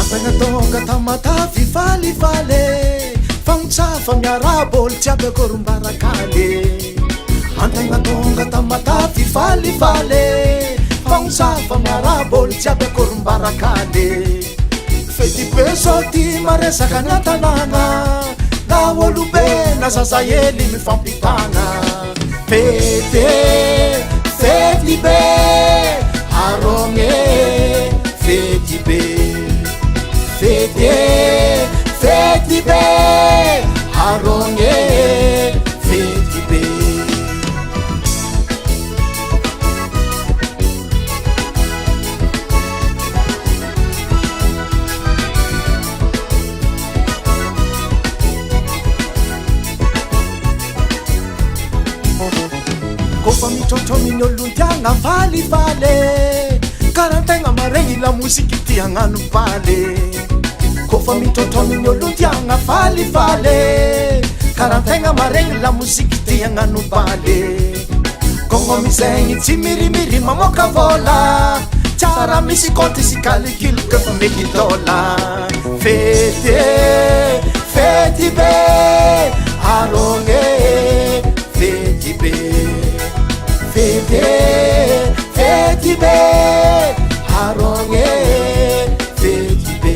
Antagna tonga tamatavy falifaly fagnotsafa miarabo olo jiaby akorombarakaly Antagna tonga tamatavy falifaly fagnotsafa miarabo olo jiaby akorombarakaly Fety be so ty maresaka ny antanàna na olobe na zaza hely mifampitana Fety fety be arogny fety be Fety fety be arogny fety be Kofa mitrotro amin'ny olon-tiagna falifaly Karantegna maregny la musiky ty hagnano paly Kofa mitrotro amin'ny olon-tiagna falifaly Karantegna maregny la musiky ty hagnano paly Kogno mizegny tsy mirimiri mamoaka vola Tsara misy compte sy calcul kefa mety dola Fety fety be arogny fety be Fety fety be arogny fety be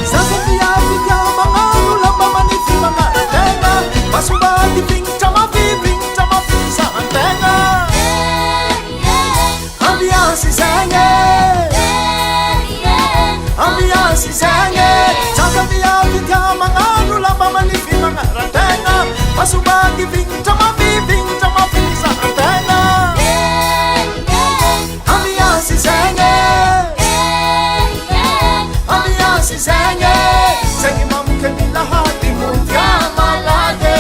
Zaza viavy tiao magnano lamba manify magnaran-tegna Masombady vignitra mafi zahan-tegna Ambiansy zegny Ambiansy zegny Zaza viavy tiao magnano lamba manify magnaran-tegna Masombady vignitra mafi zahan-tegna Ambiansy zegny Ambiansy zegny Zegny mamoka ny lahady mondia malady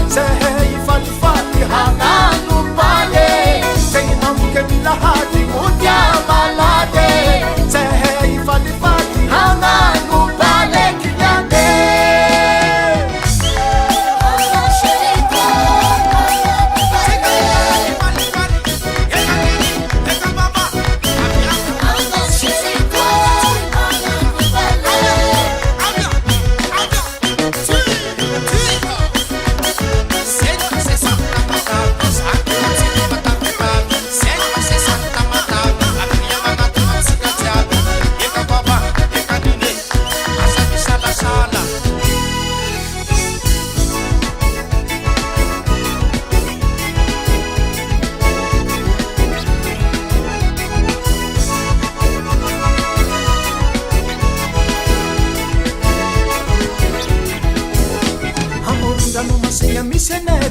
Zay ifalifaly hagnano paly Zegny mamoka ny lahady mondia malady Zay ifalifaly hagnano paly Kiliande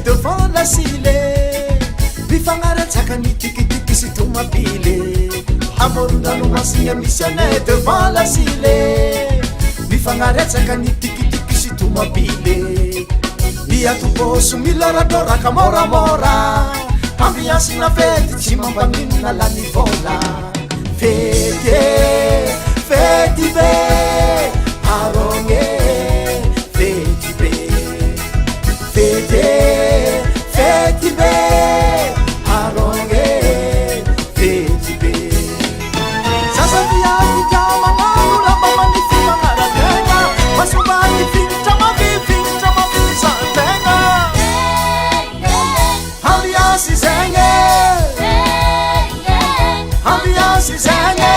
devant la sile Bifangaretsaka ny tikitiky sy tomabile Amorondano masigna missionnaire devant la sile Bifangaretsaka ny tikitiky sy tomabile Iatoposo milaradoraka moramora Ambiansy na fety tsy mampaninona lany vola Fety fety be arogny fety be Fety fety be arogny fety be Zaza viavy tiao magnano lamba manify magnaran-tegna Masombady vignitra mafi zahan-tegna Ambiansy zegny Ambiansy zegny